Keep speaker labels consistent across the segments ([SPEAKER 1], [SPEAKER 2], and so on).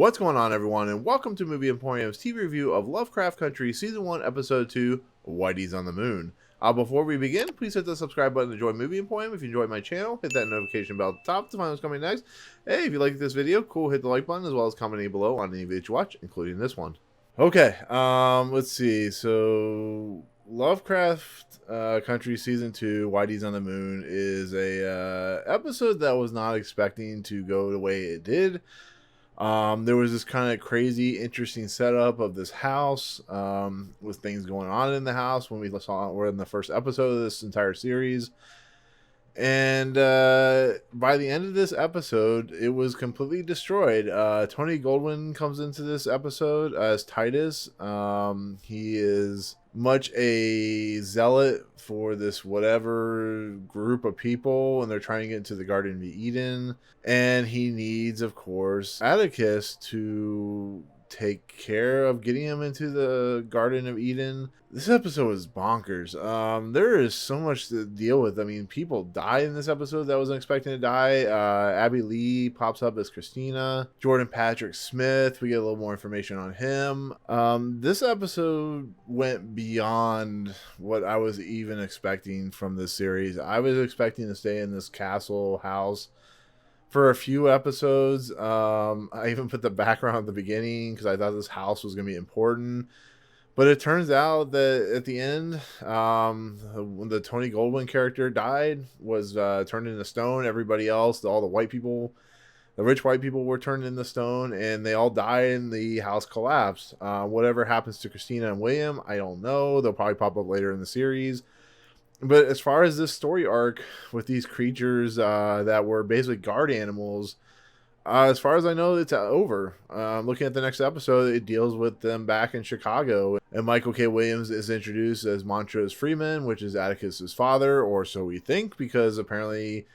[SPEAKER 1] What's going on, everyone, and welcome to Movie Emporium's TV review of Lovecraft Country Season 1, Episode 2, Whitey's on the Moon. Before we begin, please hit the subscribe button to join Movie Emporium. If you enjoyed my channel, hit that notification bell at the top to find what's coming next. Hey, if you like this video, cool, hit the like button as well as commenting below on any video you watch, including this one. Okay, let's see. So, Lovecraft Country Season 2, Whitey's on the Moon is a episode that I was not expecting to go the way it did. There was this kind of crazy, interesting setup of this house with things going on in the house when we're in the first episode of this entire series. And by the end of this episode, it was completely destroyed. Tony Goldwyn comes into this episode as Titus. He is much a zealot for this whatever group of people, and they're trying to get into the Garden of Eden. And he needs, of course, Atticus to take care of getting him into the Garden of Eden. This episode was bonkers. There is so much to deal with. I mean, people die in this episode that I wasn't expecting to die. Abbey Lee pops up as Christina. Jordan Patrick Smith, we get a little more information on him. This episode went beyond what I was even expecting from this series. I was expecting to stay in this castle house for a few episodes. I even put the background at the beginning because I thought this house was going to be important. But it turns out that at the end, when the Tony Goldwyn character died, was turned into stone. Everybody else, all the white people, the rich white people were turned into stone, and they all died and the house collapsed. Whatever happens to Christina and William, I don't know. They'll probably pop up later in the series. But as far as this story arc with these creatures that were basically guard animals, as far as I know, it's over. Looking at the next episode, it deals with them back in Chicago. And Michael K. Williams is introduced as Montrose Freeman, which is Atticus's father, or so we think, because apparently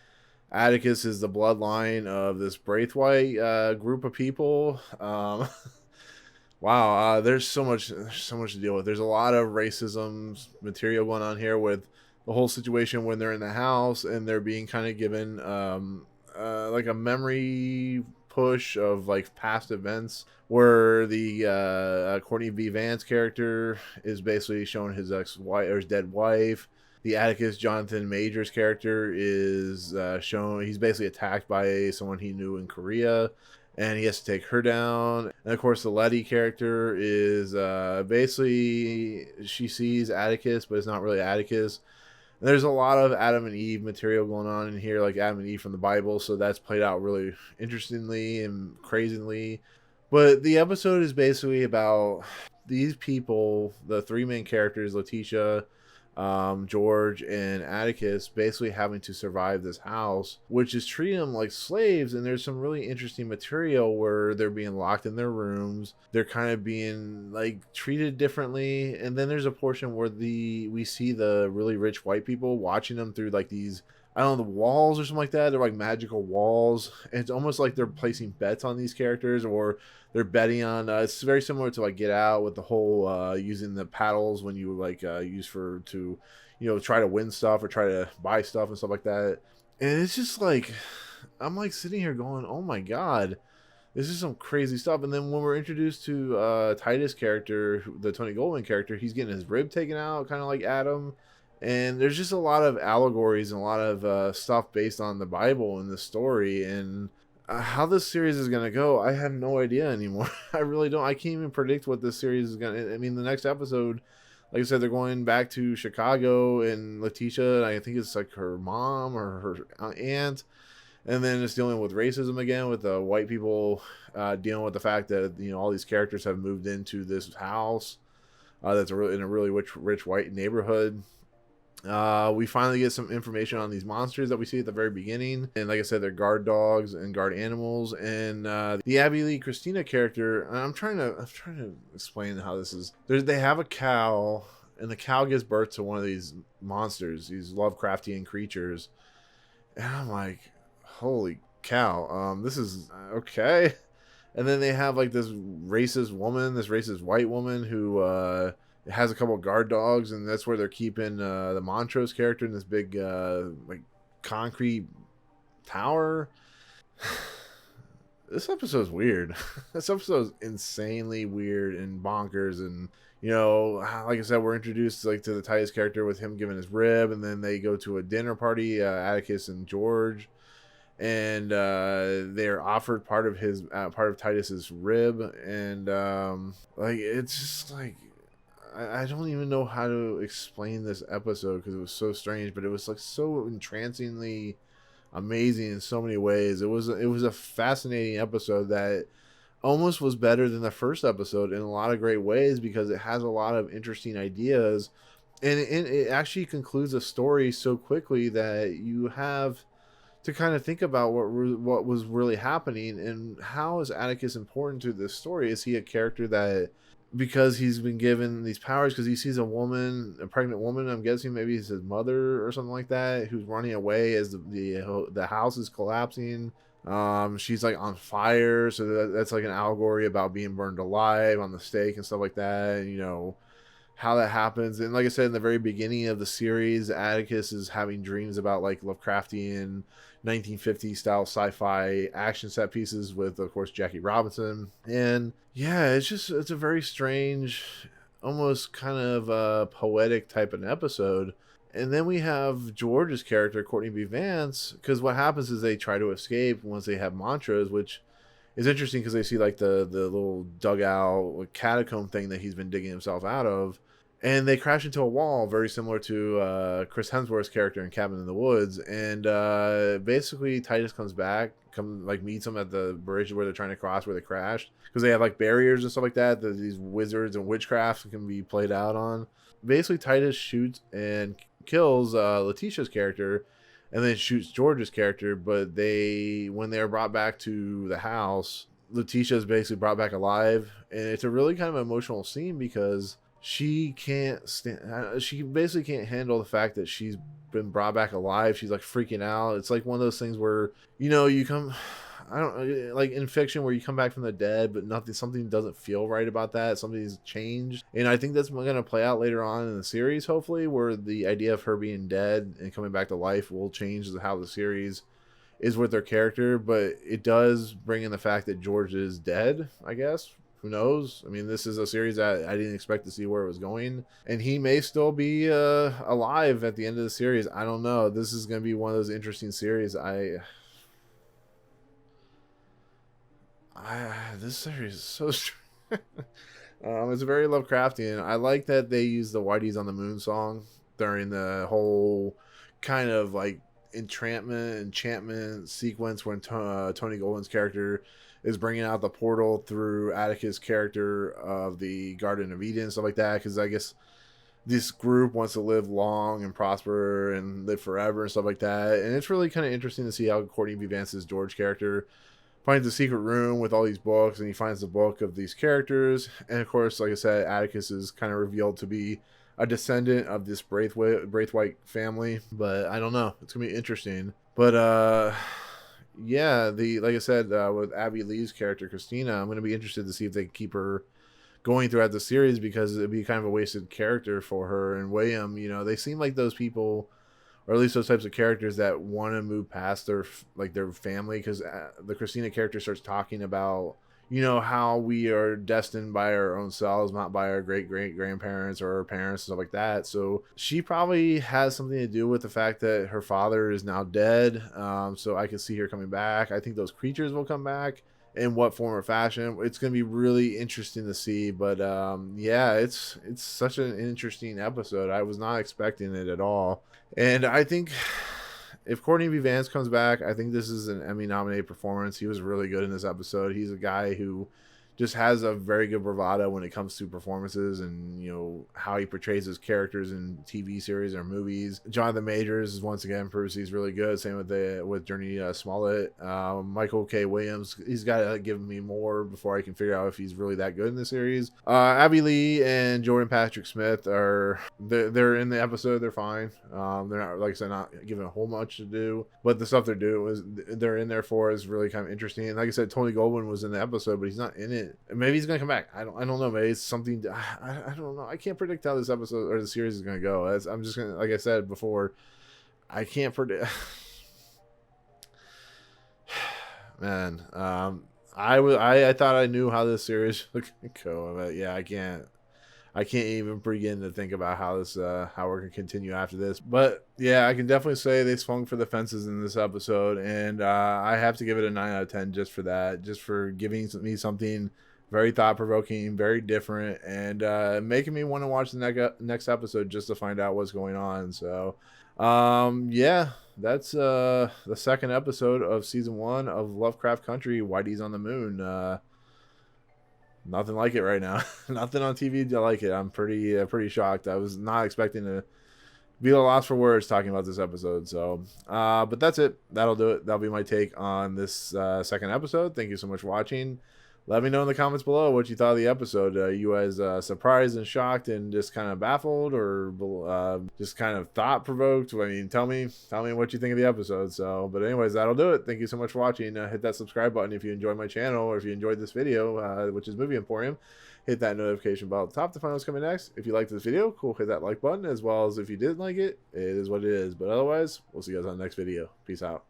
[SPEAKER 1] Atticus is the bloodline of this Braithwaite group of people. Wow, there's so much to deal with. There's a lot of racism material going on here with the whole situation when they're in the house and they're being kind of given like a memory push of like past events where the Courtney V. Vance character is basically showing his ex-wife or his dead wife. The Atticus Jonathan Majors character is shown, he's basically attacked by someone he knew in Korea, and he has to take her down. And of course the Leti character is basically, she sees Atticus, but it's not really Atticus. And there's a lot of Adam and Eve material going on in here, like Adam and Eve from the Bible, so that's played out really interestingly and crazily. But the episode is basically about these people, the three main characters, Letitia, George, and Atticus, basically having to survive this house, which is treating them like slaves. And there's some really interesting material where they're being locked in their rooms, they're kind of being like treated differently. And then there's a portion where we see the really rich white people watching them through like these, I don't know, the walls or something like that. They're like magical walls, and it's almost like they're placing bets on these characters, or they're betting on it's very similar to like Get Out with the whole using the paddles when you like use to try to win stuff or try to buy stuff and stuff like that. And it's just like, I'm like sitting here going, oh my god, this is some crazy stuff. And then when we're introduced to Titus character, the Tony Goldwyn character, he's getting his rib taken out, kind of like Adam. And there's just a lot of allegories and a lot of stuff based on the Bible in this story. And how this series is going to go, I have no idea anymore. I really don't. I can't even predict what this series is going to... I mean, the next episode, like I said, they're going back to Chicago, and Letitia, I think it's like her mom or her aunt. And then it's dealing with racism again, with the white people dealing with the fact that, all these characters have moved into this house that's in a really rich white neighborhood. We finally get some information on these monsters that we see at the very beginning, and like I said, they're guard dogs and guard animals. And the Abbey Lee Christina character, I'm trying to explain how this is. They have a cow, and the cow gives birth to one of these monsters, these Lovecraftian creatures, and I'm like, holy cow, this is okay. And then they have like this racist white woman who has a couple of guard dogs, and that's where they're keeping the Montrose character in this big like concrete tower. This episode's weird. This episode's insanely weird and bonkers, and you know, like I said, we're introduced like to the Titus character with him giving his rib, and then they go to a dinner party, Atticus and George, and they're offered part of Titus's rib, and like it's just like I don't even know how to explain this episode because it was so strange, but it was like so entrancingly amazing in so many ways. It was a fascinating episode that almost was better than the first episode in a lot of great ways because it has a lot of interesting ideas, and it actually concludes a story so quickly that you have to kind of think about what was really happening and how is Atticus important to this story. Is he a character that, because he's been given these powers because he sees a pregnant woman, I'm guessing maybe it's his mother or something like that, who's running away as the house is collapsing. She's like on fire, so that's like an allegory about being burned alive on the stake and stuff like that, and, you know, how that happens. And like I said, in the very beginning of the series, Atticus is having dreams about like Lovecraftian 1950s style sci-fi action set pieces with, of course, Jackie Robinson. And yeah, it's a very strange, almost kind of poetic type of an episode. And then we have George's character, Courtney B. Vance, because what happens is they try to escape once they have mantras, which is interesting because they see like the little dugout like, catacomb thing that he's been digging himself out of, and they crash into a wall very similar to Chris Hemsworth's character in Cabin in the Woods. And basically Titus comes back, meets them at the bridge where they're trying to cross where they crashed, because they have like barriers and stuff like that these wizards and witchcraft can be played out on. Basically Titus shoots and kills Letitia's character and then shoots George's character, but when they're brought back to the house, Letitia is basically brought back alive, and it's a really kind of emotional scene because she basically can't handle the fact that she's been brought back alive. She's like freaking out. It's like one of those things where, you know, I don't like in fiction where you come back from the dead, but something doesn't feel right about that. Something's changed. And I think that's going to play out later on in the series, hopefully, where the idea of her being dead and coming back to life will change how the series is with their character. But it does bring in the fact that George is dead, I guess. Who knows? I mean, this is a series that I didn't expect to see where it was going. And he may still be alive at the end of the series. I don't know. This is going to be one of those interesting series. This series is so strange. It's very Lovecraftian. I like that they use the Whitey's on the Moon song during the whole kind of like enchantment sequence when Tony Goldwyn's character is bringing out the portal through Atticus' character of the Garden of Eden and stuff like that, because I guess this group wants to live long and prosper and live forever and stuff like that. And it's really kind of interesting to see how Courtney B. Vance's George character finds a secret room with all these books, and he finds the book of these characters. And of course, like I said, Atticus is kind of revealed to be a descendant of this Braithwaite family. But I don't know. It's gonna be interesting. But yeah, like I said, with Abbey Lee's character Christina, I'm gonna be interested to see if they keep her going throughout the series, because it'd be kind of a wasted character for her. And William, you know, they seem like those people, or at least those types of characters that want to move past their family, because the Christina character starts talking about, you know, how we are destined by our own selves, not by our great grandparents or our parents and stuff like that. So she probably has something to do with the fact that her father is now dead. So I can see her coming back. I think those creatures will come back in what form or fashion. It's going to be really interesting to see. But yeah, it's such an interesting episode. I was not expecting it at all. And I think if Courtney B. Vance comes back, I think this is an Emmy-nominated performance. He was really good in this episode. He's a guy who just has a very good bravado when it comes to performances and, you know, how he portrays his characters in TV series or movies. Jonathan Majors is once again proves he's really good. Same with Jurnee Smollett. Michael K. Williams, he's got to give me more before I can figure out if he's really that good in the series. Abbey Lee and Jordan Patrick Smith they're in the episode. They're fine. They're not, like I said, not given a whole much to do, but the stuff they're in there for is really kind of interesting. And like I said, Tony Goldwyn was in the episode, but he's not in it. Maybe he's gonna come back. I don't know. Maybe it's something. I don't know. I can't predict how this episode or the series is gonna go. I'm just gonna, like I said before, I can't predict. Man, I thought I knew how this series would go, but yeah, I can't even begin to think about how this how we're gonna continue after this. But yeah, I can definitely say they swung for the fences in this episode, and I have to give it a 9 out of 10 just for that, just for giving me something very thought provoking, very different, and making me want to watch the next episode just to find out what's going on. So yeah, that's the second episode of season 1 of Lovecraft Country, Whitey's on the Moon. Nothing like it right now. Nothing on TV to like it. I'm pretty shocked. I was not expecting to be at a loss for words talking about this episode. So, but that's it. That'll do it. That'll be my take on this second episode. Thank you so much for watching. Let me know in the comments below what you thought of the episode. You guys surprised and shocked and just kind of baffled, or just kind of thought provoked? I mean, tell me what you think of the episode. So, but anyways, that'll do it. Thank you so much for watching. Hit that subscribe button if you enjoyed my channel, or if you enjoyed this video, which is Movie Emporium. Hit that notification bell at the top to find out what's coming next. If you liked this video, cool, hit that like button, as well as if you didn't like it, it is what it is. But otherwise, we'll see you guys on the next video. Peace out.